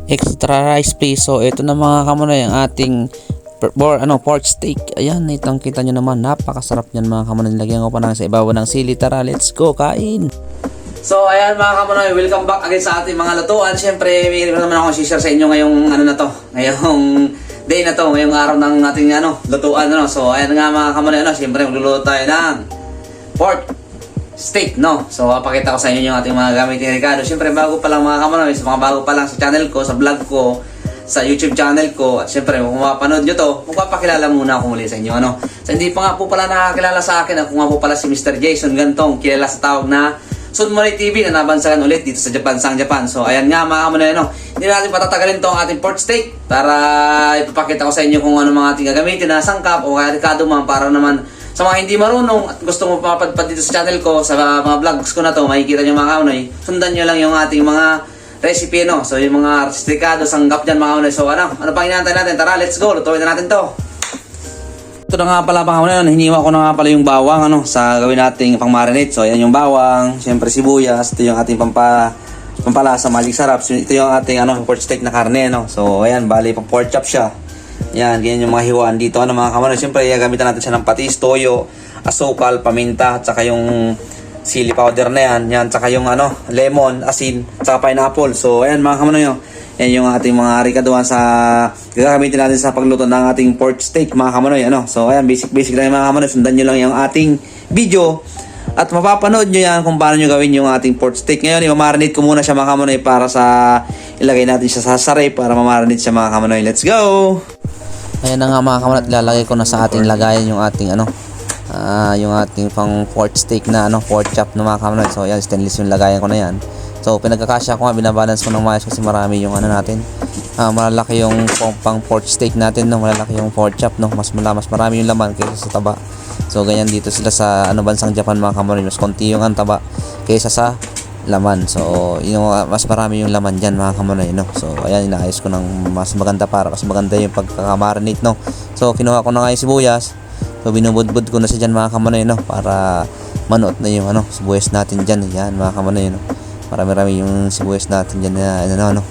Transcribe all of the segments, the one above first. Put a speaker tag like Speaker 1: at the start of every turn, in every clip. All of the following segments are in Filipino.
Speaker 1: extra rice please. So ito na mga kamunay ang ating pork steak. Ayan, itong kita nyo naman, napakasarap niyan mga kamunay. Lagyan ko pa na sa ibabaw ng sili. Tara, let's go kain. So ayan mga kamunay, welcome back again sa ating mga lutuan. Siyempre mayroon naman akong share sa inyo ngayong ngayong day na to, ngayong araw ng ating lutuan. So ayan nga mga kamunay, siyempre magluluto tayo ng pork steak, no? So, papakita ko sa inyo yung ating mga gamitin ni Ricardo. Siyempre, bago pa lang mga kamunay, sa mga bago pa lang sa channel ko, sa vlog ko, sa YouTube channel ko, at siyempre, kung mapanood nyo to, magpapakilala muna ako muli sa inyo, So, hindi pa nga po pala nakakilala sa akin, ako nga po pala si Mr. Jason Gantong, kilala sa tawag na Sunmoney TV, na nabansagan ulit dito sa Japan. So, ayan nga mga kamunay, hindi natin patatagalin to ang ating pork steak para ipapakita ko sa inyo kung ano mga ating gagamitin na sangkap o kaya Ricardo man, para naman sa mga hindi marunong at gusto mo mapadpad dito sa channel ko, sa mga vlogs ko na to, makikita nyo mga kaunay, sundan nyo lang yung ating mga recipe, So yung mga artistikado, sanggap dyan mga kaunay. So ano pang inaantay natin? Tara, let's go, lutuin na natin to. Ito na nga pala mga kaunay, hiniwa ko na nga pala yung bawang sa gawin nating pang marinate. So ayan yung bawang, syempre sibuyas, ito yung ating pampalasa, magic sarap. Ito yung ating pork steak na karne, So ayan, bali pang pork chop siya. Yan, ganyan yung mga hiwaan dito. Mga kamunay, siyempre gagamitan natin siya ng patis, toyo, asukal, paminta, at saka yung chili powder na yan, saka yung lemon, asin, saka pineapple. So ayan mga kamunay, yan yung ating mga rikaduhan sa gagamitin natin sa pagluto ng ating pork steak mga kamunay. So ayan, basic lang yung mga kamunay, sundan nyo lang yung ating video at mapapanood nyo yan kung paano nyo gawin yung ating pork steak. Ngayon, i-marinate ko muna siya mga kamunay para ilagay natin siya sa saray para ma-marinate siya mga kamunay. Let's go! Ayan na nga mga kamunay, ilalagay ko na sa ating lagayan yung ating yung ating pang pork steak na pork chop na mga kamunay. So ayan, stainless yung lagayan ko na yan. So pinagkakasya ko nga, binabalance ko ng maayos kasi marami yung natin. Malalaki yung pang pork steak natin, malalaki yung pork chop, mas marami yung laman kaysa sa taba. So ganyan dito sila sa bansang Japan mga kamunay, mas konti yung taba kaysa sa laman. So mas marami yung laman dyan mga kamunay, So ayan, inaayos ko ng mas maganda para mas maganda yung pagkakamarinate, So kinuha ko na nga yung sibuyas. So binubudbud ko na siya dyan mga kamunay, para manuot na yung sibuyas natin dyan. Yan mga kamunay, marami yung sibuyas natin dyan na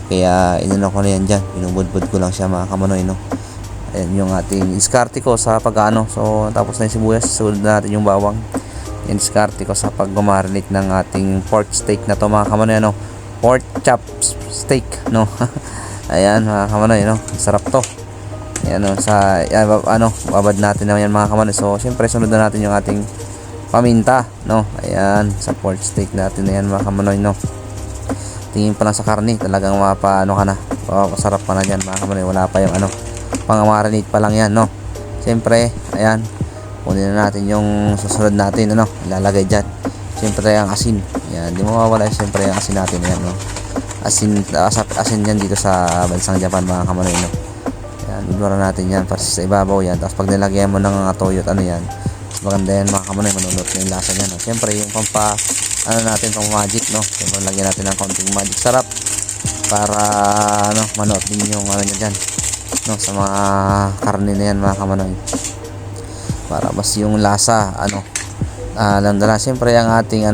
Speaker 1: kaya inano ko na yan dyan, binubudbud ko lang siya mga kamunay, Ayan yung ating iskarte ko sa So tapos na yung sibuyas, sunod natin yung bawang. Yan diskarte ko sa pag-marinate ng ating pork steak na to mga kamunay, pork chop steak, Ayan mga kamunay, sarap to. Ayan, babad natin naman yan mga kamunay. So syempre sunod na natin yung ating paminta, Ayan, sa pork steak natin na yan mga kamunay, Tingin pa lang sa karne, talagang masarap pa na dyan mga kamunay. Wala pa yung pang-marinate pa lang yan, Syempre, ayan, kunin na natin yung susunod natin, ilalagay dyan. Siyempre ang asin. Yan, di mawawala siyempre ang asin natin. Yan, asin yan dito sa bansang Japan mga kamunay, Yan, ignore natin yan para sa ibabaw yan. Tapos pag nilagyan mo ng toyo at yan, maganda yan mga kamunay, manunod na yung lasa niyan. Siyempre yung natin pang magic, Siyempre lagyan natin ng konting magic sarap para manood din yung niya dyan, sa mga karne na yan mga kamunay, para mas yung lasa landala. Siyempre ang ating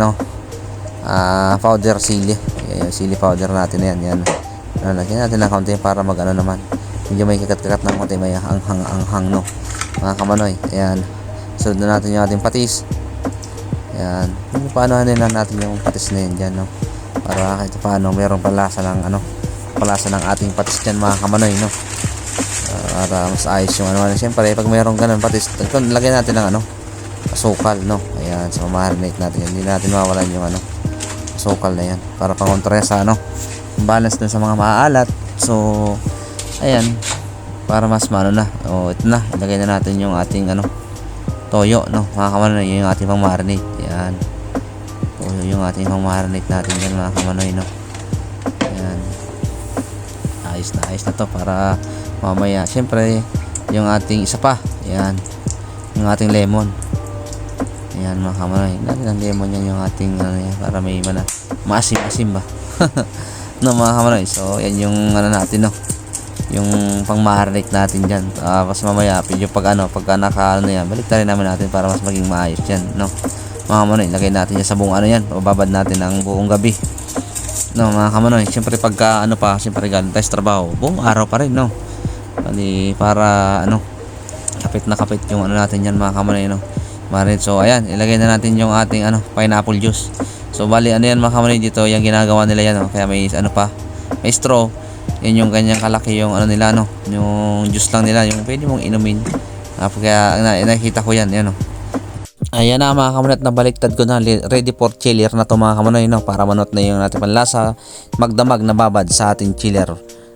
Speaker 1: powder sili, yung sili powder natin na yan, lagyan natin ng konti para naman medyo may kakat-kakat ng konti, may hanghang mga kamanoy. Ayan, sunod na natin yung ating patis. Ayan, paano na natin yung patis na yan dyan, para kahit paano mayroong palasa ng palasa ng ating patis dyan mga kamanoy, para mas ayos yung siyempre pag mayroong ganun patis, lagyan natin ng asukal, Ayan, so marinate natin yan. Hindi natin mawalan yung asukal na yan para pangontra sa balance dun sa mga maaalat. So ayan, para mas na. Ito na, ilagay na natin yung ating toyo, mga kamanay, yung ating pang marinate. Ayan, toyo yung ating pang marinate natin yan mga kamanay, Ayan, ayos na to para mamaya, syempre yung ating isa pa, ayan, yung ating lemon. Ayan mga kamanay, natin ang lemon yan, yung ating para may maasim-asim ba. Mga kamanay, so yan yung natin, yung pang marinate natin dyan. Tapos mamaya yung pag yan, balik na rin namin natin para mas maging maayos yan, mga kamanay. Lagay natin yan sa buong yan, bababad natin ang buong gabi. No, mga kamanoy, siyempre pagka ano pa, siyempre galing tayo sa trabaho, buong araw pa rin, no. Bali, para ano, kapit na kapit yung ano natin yan, mga kamanoy, no. Marit, so ayan, ilagay na natin yung ating ano, pineapple juice. So bali, ano yan mga kamanoy, dito yung ginagawa nila yan, no? Kaya may ano pa, may straw. Yan yung ganyang kalaki yung ano nila, no, yung juice lang nila, yung pwede mong inumin. Kaya nakita ko yan, yan, no. Ayan na mga kamunat, nabaliktad ko na, ready for chiller na to mga kamunat, no, para manot na yung ating panlasa, magdamag na babad sa ating chiller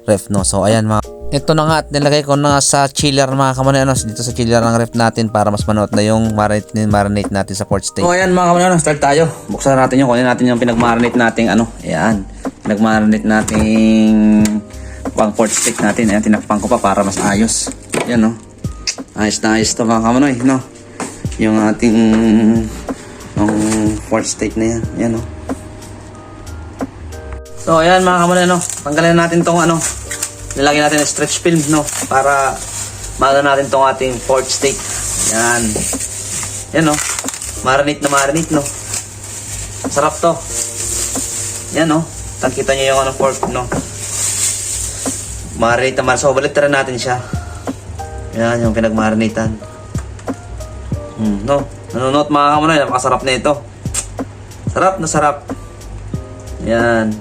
Speaker 1: ref, no. So ayan mga, ito na nga at nilagay ko na sa chiller mga kamunat, no, dito sa chiller ng ref natin para mas manot na yung marinate natin sa pork steak. So ayan mga kamunat, no, start tayo. Buksan natin yung, kunin natin yung pinag-marinate nating ano, ayan, pinag-marinate nating pang pork steak natin. Ayan, tinakpan ko pa para mas ayos. Ayan, no, ayos na ayos to mga kamunat, no, yung ating pork steak na yan. Ayan, oh. So ayan mga kamunat, no, tanggalin natin tong ano, nilagyan natin ng stretch film, no, para maano natin tong ating pork steak. Ayan, yan, no, marinate na marinate, no, sarap to. Yan, no, kita nyo yung ano, pork, no, marinate na marinate. So balik natin siya. Yan yung pinag-marinatean. No, nanunot mga kamunay, napakasarap na ito. Sarap na sarap. Yan,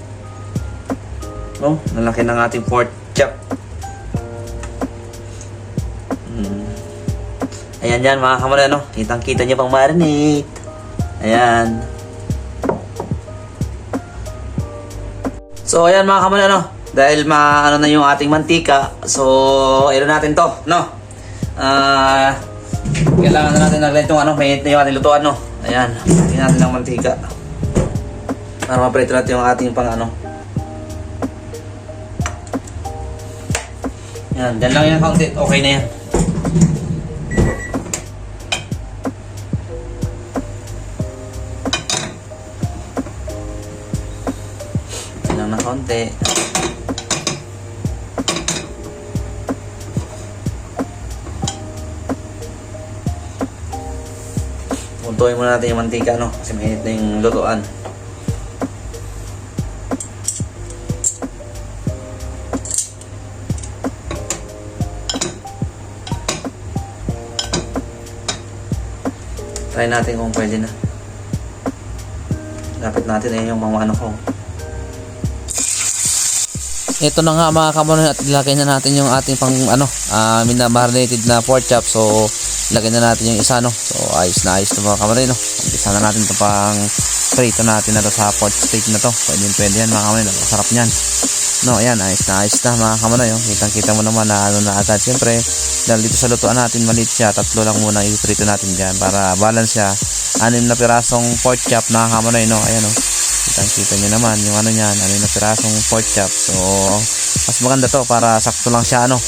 Speaker 1: no, nalaki ng ating pork chop. Ayan yan mga kamunay, no, kitang kita nyo pang marinate. Ayan. So ayan mga kamunay, no, dahil maano na yung ating mantika, so ayun natin to, no. Kailangan na natin naglagay itong ano, mainit na yung ating lutuan, no. Ayan, lagyan natin ng mantika para maprito natin yung ating pang ano. Yan, dyan lang yung kaunti, okay na yan. Dyan lang na kaunti. Tuntuin muna natin yung mantika, no, kasi mainit na yung lutuan. Try natin kung pwede na. Lapit natin yung mga ano ko. Ito na nga mga kamunat, at ilagay na natin yung ating pang ano, marinated na pork chop. So lagyan na natin yung isa, no. So ayos na ayos to mga kamunat, no. Umpisa na natin ito pang prito natin na to sa pork steak na to. Pwede yan mga kamunat, masarap niyan. No, ayan, ayos na mga kamunat, no. Kitang-kita mo naman na ano na agad. Siyempre, dahil dito sa lutuan natin maliit siya, 3 lang muna i-prito natin dyan para balance siya. 6 na pirasong pork chop na kamunat, no. Ayan, no. Kitang-kita nyo naman yung ano niyan, 6 na pirasong pork chop. So mas maganda to para sakto lang siya, ano,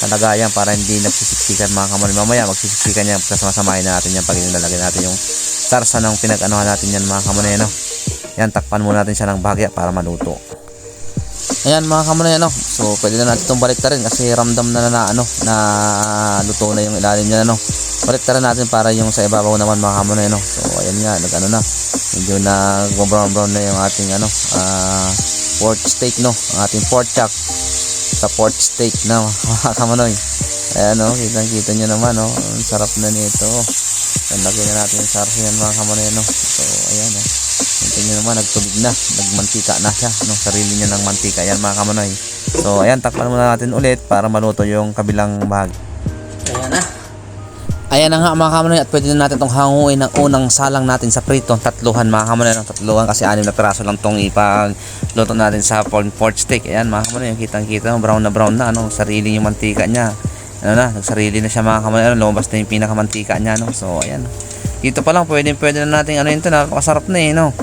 Speaker 1: talagayan, para hindi nagsisiksikan mga kamunat. Mamaya magsisiksikan yan kasi masamahin natin yan pag inalagay natin yung sarsa ng pinag-anuhan natin yan mga kamunat, no. Yan, takpan muna natin siya ng bahagya para maluto. Ayan mga kamunay, no. So pwede na natin itong baliktarin kasi ramdam na ano, na luto na yung ilalim niya, no. Baliktarin natin para yung sa ibabaw naman mga kamunay, no. So ayan nga, nag-ano na, medyo nag-brown na yung ating ano, pork steak, no. Ang ating pork chop sa pork steak na mga kamunay. Ayan, no, kitang-kita nyo naman, no. Ang sarap na nito. Lagyan na natin yung sarsa yan mga kamunay, no. So ayan, no. Hintayin nyo naman, nagtubig na, nagmantika na siya, no, sarili niya ng mantika. Ayan mga kamunay. So ayan, takpan muna natin ulit para maluto yung kabilang bahagi. Ayan na. Ayan na nga mga kamunay, at pwede na natin itong hanguin ng unang salang natin sa prito. 3 mga kamunay, ng 3 kasi 6 na piraso lang itong ipagluto natin sa pork steak. Ayan mga kamunay, kitang kita, brown na ano, sarili yung mantika niya. Ano na, nagsarili na siya mga kamunay, ano, lumabas na yung pinakamantika niya, no. So ayan, dito pa lang pwede na natin ano yun to, napakasarap na eh, no.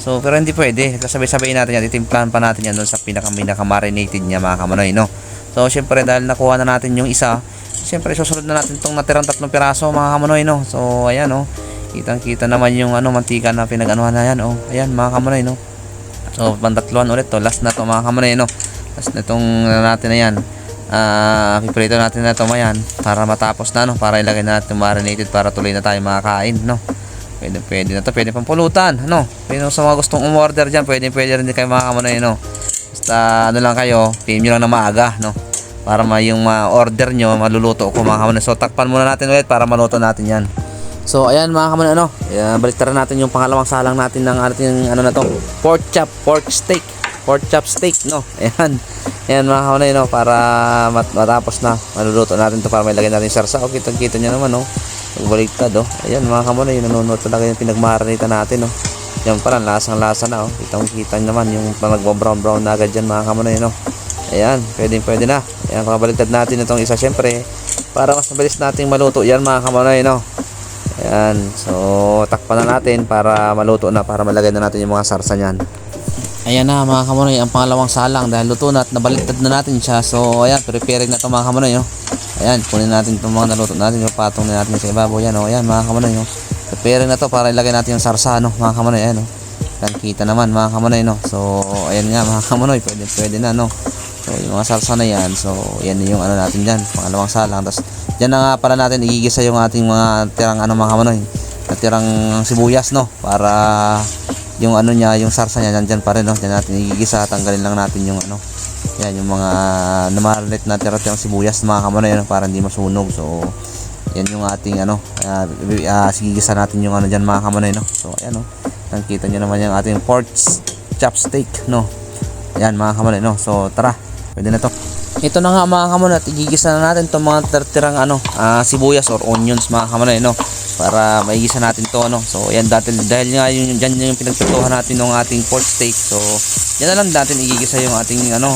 Speaker 1: So pero hindi pwede, sabay-sabay natin yan, itimplahan pa natin yan doon sa pinaka-marinated niya mga kamunay, no. So syempre dahil nakuha na natin yung isa, syempre susunod na natin itong natirang 3 piraso mga kamunay, no. So ayan, no, kitang-kita naman yung ano, mantika na pinag-anuhan na yan, oh. Ayan mga kamunay, no. So pantatluan ulit to, last na to mga kamunay, no. Last na itong natin na yan. Piprito natin na ito mayan para matapos na, no, para ilagay na natin marinated para tuloy na tayo makakain, no. Pwede na to, pwede pang pulutan, ano. Pero sa mga gustong umorder dyan, pwede rin din kayo mga kamanay, no. Basta ano lang kayo, PM nyo lang na maaga, no. Para yung order nyo, maluluto ko mga kamanay. So takpan muna natin ulit para maluto natin yan. So ayan mga kamanay, ano, baliktaran natin yung pangalawang salang natin ng ating ano na to, pork chop steak, no. Ayan mga kamanay, no, para matapos na maluluto natin to, para may lagay natin sarsa. O kitang-kita nyo naman, no. Baliktad, oh. Ayan mga kamanay, nanonood talaga yung pinagmarinita natin, oh. Yan pala, lasang-lasa na, oh. Kitang-kita nyo naman yung nagbo-brown na agad dyan mga kamanay, no. Ayan, pwede na. Ayan, pakabaliktad natin itong isa, syempre, para mas mabilis nating maluto yan mga kamanay, no. Ayan, so takpan na natin para maluto na, para malagay na natin yung mga sarsa niyan. Ayan na mga kamanay, ang pangalawang salang dahil luto na at nabaliktad na natin siya. So ayan, preparing na ito mga kamanay, oh. Ayan, kunin natin itong mga naluto natin, yung patong na natin sa ibabaw yan, oh. Ayan mga kamanay, oh. Preparing na to para ilagay natin yung sarsa, no, mga kamanay. Ayan, oh. Kan kita naman mga kamanay, no. So ayan nga mga kamanay, pwede na, no. So yung mga salsa na yan, so yan yung ano natin dyan, pangalawang salang. Tapos dyan na nga pala natin igigisa yung ating mga tirang ano mga kamanoy, tirang sibuyas, no, para yung ano niya, yung sarsa niya nandyan pa rin, no. Dyan natin igigisa, tanggalin lang natin yung ano, yan yung mga namarinate na tirang sibuyas mga kamanoy, no, para hindi masunog. So yan yung ating ano, sigigisa natin yung ano dyan mga kamanoy, no. So ayan, no, nakikita nyo naman yung ating pork chop steak, no. Ayan mga kamanay, no. So tara, pwede na to. Ito na nga mga kamanay, at igigisa na natin itong mga tirang ano, sibuyas or onions mga kamanay, no, para maigisa natin to, no. So ayan, dahil nga dyan yung pinagpituhan natin ng ating pork steak. So yan na lang natin igigisa yung ating ano,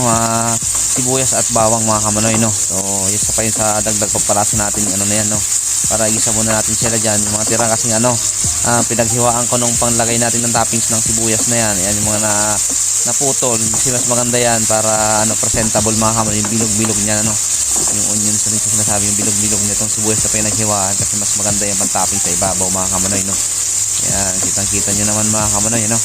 Speaker 1: sibuyas at bawang mga kamanay, no. So isa pa yun sa dagdag pagpalasa natin ano na yan, no, para igisa muna natin sila dyan, yung mga tirang kasing ano, pinaghiwaan ko nung panglagay natin ng toppings ng sibuyas na yan. Ayan yung mga naputol, kasi mas maganda yan para ano, presentable mga kamanay, yung bilog-bilog niya, ano, yung onions rin sa sinasabi, yung bilog-bilog niya itong sibuyas na pinaghiwaan, kasi mas maganda yung pang-topping sa ibabaw mga kamanay, no. Ayan, kitang-kita nyo naman mga kamanay, no.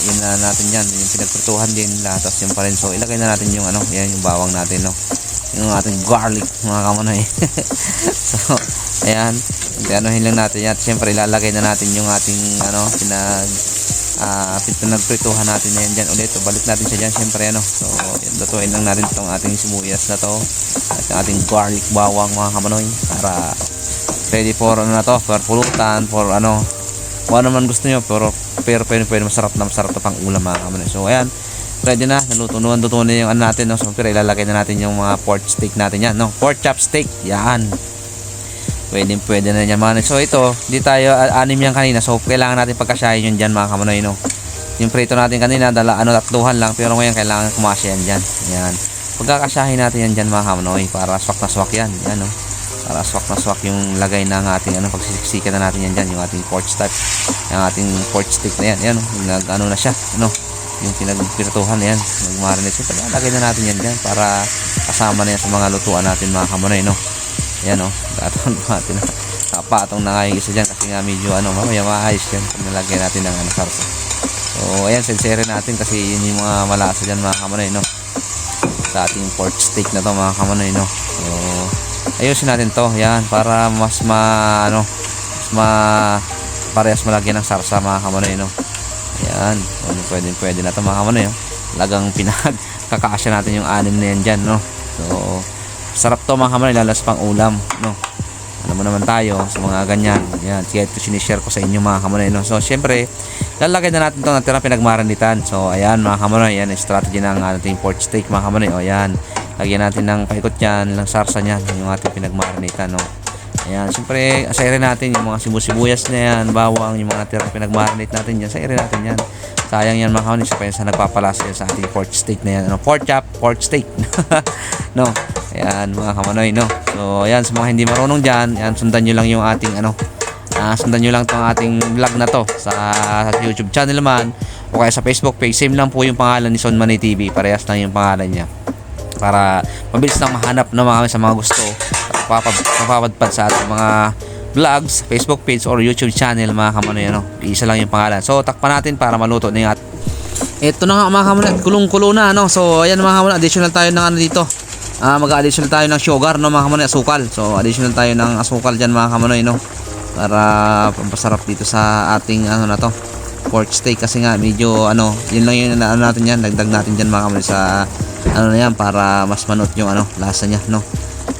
Speaker 1: Yun na natin yan, yung pinagprutuhan din lahat, tapos yung pa rin. So ilagay na natin yung ano, yan yung bawang natin, no, yung ating garlic mga kamanay. So ayan, anuhin lang natin yan. Siyempre ilalagay na natin yung ating ano, pinagprituhan natin na yan dyan ulit. So balik natin siya dyan, siyempre ano. So lutuin lang natin itong ating sibuyas na to at yung ating garlic, bawang mga kamanoy, para ready for ano na to, for pulutan, for ano, kung ano man gusto nyo. Pero pwede masarap to pang ulam mga kamanoy. So ayan, ready na, naluto na yung ano natin, no. So pero ilalagay na natin yung mga pork steak natin yan, no, pork chop steak, yan. Pwede na yan mga. So ito, hindi tayo anim yan kanina, so kailangan natin pagkasyahin yun dyan mga kamanoy, no. Yung prito natin kanina, tatluhan lang, pero ngayon kailangan kumasya yan dyan. Yan, pagkakasyahin natin yan dyan mga kamanoy, para swak na swak yan, yan, no. Para swak na swak yung lagay ng ating ano, pagsisiksikan na natin yan dyan, yung ating pork steak, yung ating pork steak na yan, yan, no. Ano na siya, ano, yung pinagpirtuhan na yan, nagmarinate siya, lagay na natin yan dyan para kasama na yan sa mga lutuan natin mga kamanoy, no. Ayan, oh, tatawag natin, kapatong na nga yung isa dyan, kasi nga medyo ano, mamaya maayos yan kung nalagyan natin ng ano, sarsa. So ayan, sincere natin kasi yun yung mga malasa dyan mga kamanoy, no, sa ating pork steak na to mga kamanoy, no. So ayusin natin to, yan, para mas parehas malagyan ng sarsa mga kamanoy, no. Ayan, pwede na to mga kamanoy, no. Lagang pinagkakasya natin yung anim na yan dyan, no. So sarap to mga kamanoy, lalas pang ulam, no. Alam mo naman tayo sa mga ganyan. Yan, kaya ito sinishare ko sa inyo mga kamanoy, no. So syempre lalagay na natin itong natira pinagmarinitan. So ayan mga kamanoy, yan yung strategy ng ating pork steak mga kamanoy. O yan, lagyan natin ng paikot yan, ng sarsa niyan, yung ating pinagmarinitan, no. Ayan, syempre asairin natin yung mga sibuyas na yan, bawang, yung mga natira pinagmarinate natin yan, asairin natin yan. Sayang yan mga kamanoy, sa nagpapalasa yan sa ating pork steak na yan, ano, pork steak. No. Ayan mga kamanoy, no. So ayan, sa mga hindi marunong dyan, ayan, sundan nyo lang yung ating ano, sundan nyo lang itong ating vlog na to sa YouTube channel naman, o kaya sa Facebook page. Same lang po yung pangalan ni Son Manay TV, parehas lang yung pangalan niya, para mabilis lang mahanap na mga sa mga gusto at mapapadpad sa ating mga vlogs, Facebook page or YouTube channel mga kamanoy, ano. Isa lang yung pangalan. So takpan natin para maluto na yung ito na nga mga kamanoy, kulong-kulo na, no. So ayan mga kamanoy, additional tayo ng ano dito, mag-additional tayo ng sugar, no mga kamanoy, asukal. So additional tayo ng asukal dyan mga kamanoy, no. para pampasarap dito sa ating ano na to, pork steak. Kasi nga medyo ano, yun lang yung ano natin yan, dagdag natin dyan mga kamonoy sa ano na yan, para mas manot yung ano, lasa nya, no?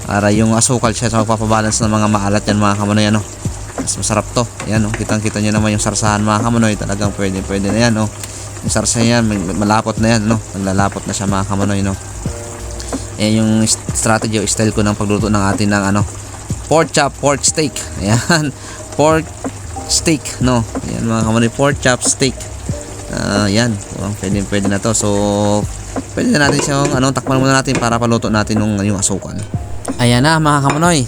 Speaker 1: Para yung asukal siya sa magpapabalance ng mga maalat yan mga kamonoy, ano? Mas masarap to. Ayan, oh, kitang-kita nyo naman yung sarsahan mga kamonoy, talagang pwede na yan, oh. Yung sarsa yan, malapot na yan, no? Naglalapot na siya mga kamonoy, no? Ayan yung strategy o style ko ng pagluto ng atin ng ano, pork chop, pork steak. Ayan, pork steak, no? Ayan mga kamonoy, pork chop steak. Ayan, pwede na to. So, pwede na natin siyang ano, takpan muna natin para paluto natin yung asukal. Ayan na mga kamonoy,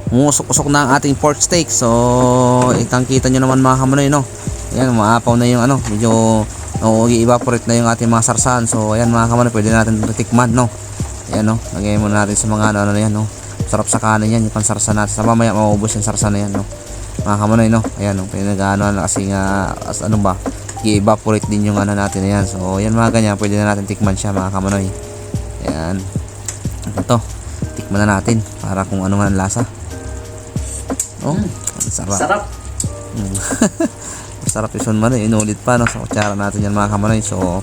Speaker 1: umusok-usok na ang ating pork steak. So, itang-kita nyo naman mga kamonoy, no? Ayan, maapaw na yung ano, medyo i-evaporate na yung ating mga sarsahan. So, ayan mga kamonoy, pwede natin tikman, no? Ayan, no? Lagay muna natin sa mga ano na yan, no? Sarap sa kanin yan, yung pansarsa natin. Sa mamaya, maubos yung sarsa na yan, no? Mga kamonoy, no? Ayan, no? Pinag-ano na kasi nga, ano ba, i-evaporate din yung ano natin na yan. So, ayan mga ganyan, pwede na natin tikman siya mga kamonoy. Ayan. Ito, tikman na natin para kung ano nga ang lasa. Oh, sarap.
Speaker 2: Sarap.
Speaker 1: Sarap yung man, inulit pa, no? Sa kutsara natin yan mga kamonoy. So,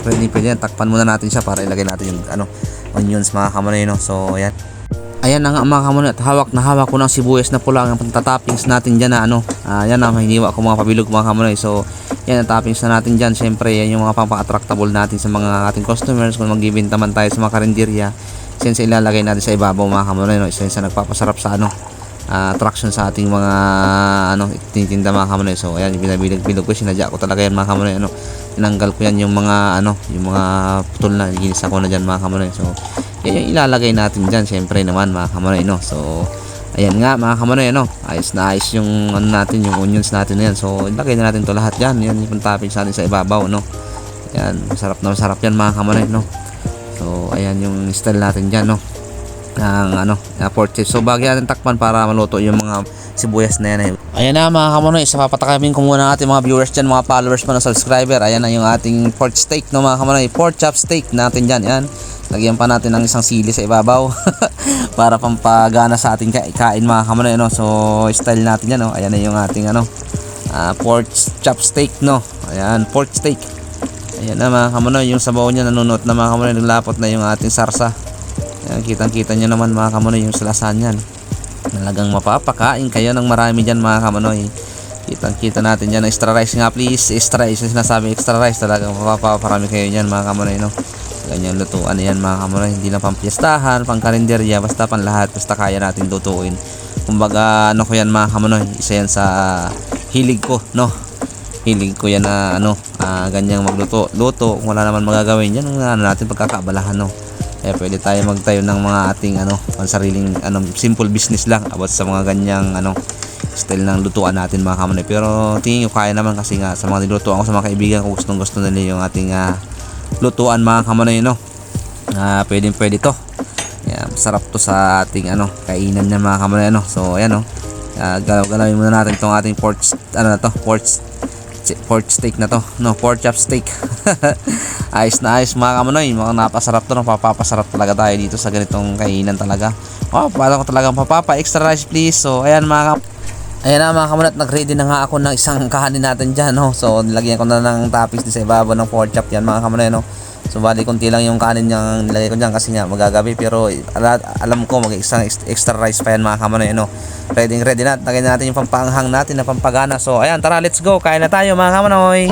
Speaker 1: pwede yan, takpan muna natin siya para ilagay natin yung ano, onions mga kamonoy, no? So, ayan. Ayan na nga mga kamonoy, at hawak ko ng sibuyas na pula ang pantatoppings natin dyan na ano. Yan na, hiniwa ko mga pabilog mga kamonoy. So, yan ang toppings na natin dyan. Siyempre, yan yung mga pampa-attractable natin sa mga ating customers. Kung magbibenta man tayo sa mga karinderya, since ilalagay natin sa ibabaw mga kamonoy, no? Isa sa nagpapasarap sa ano, attraction sa ating mga ano, tinitinda mga kamonoy. So, ayan, binabilag-bilag ko, sinadya ko talaga yan mga kamonoy, ano. Tinanggal ko yan yung mga ano, yung mga putol na, ginisa ko na dyan mga kamonoy. So, yan yung ilalagay natin dyan, syempre naman mga kamonoy, no. So, ayan nga mga kamonoy, ano, ayos na ayos yung ano natin, yung onions natin na yan. So, ilagay na natin to lahat dyan. Yan yung toppings natin sa ibabaw, no. Ayan, masarap na masarap yan mga kamonoy, no. So, ayan yung style natin dyan, no, ng ano, pork chop. So, bagay natin takpan para maluto yung mga sibuyas na yan. Ayan na mga kamonoy, isa papatakamin ko muna ating mga viewers dyan, mga followers pa na subscriber. Ayan na yung ating pork steak, no mga kamonoy, pork chop steak natin dyan. Ayan, lagyan pa natin ng isang sili sa ibabaw para pampagana sa ating kain mga kamonoy, no. So, style natin yan, no. Ayan na yung ating ano, pork chop steak, no. Ayan, pork steak. Ayan na mga kamonoy, yung sabaw niya nanunot na mga kamonoy, naglapot na yung ating sarsa. Ayan, kitang-kita nyo naman mga kamonoy yung salasan yan. Talagang mapapakain kayo ng marami dyan mga kamonoy. Kitang-kita natin dyan. Extra rice nga please. Extra rice. Sinasabi extra rice. Talagang mapaparami kayo dyan mga kamonoy, no? Ganyan lutuan yan mga kamonoy. Hindi na pang piyestahan, pang karinderya. Basta pang lahat. Basta kaya natin lutuin. Kumbaga ano ko yan mga kamonoy. Isa yan sa hilig ko, no? Hilig ko yan na ano, ganyang magluto. Luto. Kung wala naman magagawin yan, ano natin pagkakaabalahan, no? Kaya pwede tayo magtayo ng mga ating ano, pansariling ano, simple business lang about sa mga ganyang ano, style ng lutuan natin mga kamonoy. Pero tingin ko kaya naman kasi nga sa mga nilutuan ko sa mga kaibigan ko, gustong-gusto nila yung ating lutuan mga kamonoy, no. Pwede to. Yan, sarap to sa ating ano, kainan niya mga kamonoy, no. So ayan, no. Galaw-galawin muna natin tong ating pork ano na to, pork steak na to, no, pork chop steak. Ayos na ayos mga kamonoy, mga napasarap to, no? Papapasarap talaga tayo dito sa ganitong kainan talaga. Paano ko talagang papapa, extra rice please. So ayan mga ayan na mga kamonoy, nag-ready na nga ako ng isang kahanin natin dyan, no? So nilagyan ko na ng toppings din sa ibabaw ng pork chop yan mga kamonoy, no? So bali konti lang yung kanin yung nilagay ko dyan kasi nga magagabi, pero alam ko mag-isang extra rice pa yan mga kamonoy, no? Ready na, lagyan natin yung pampanghang natin na pampagana. So ayan, tara, let's go, kain na tayo mga kamonoy.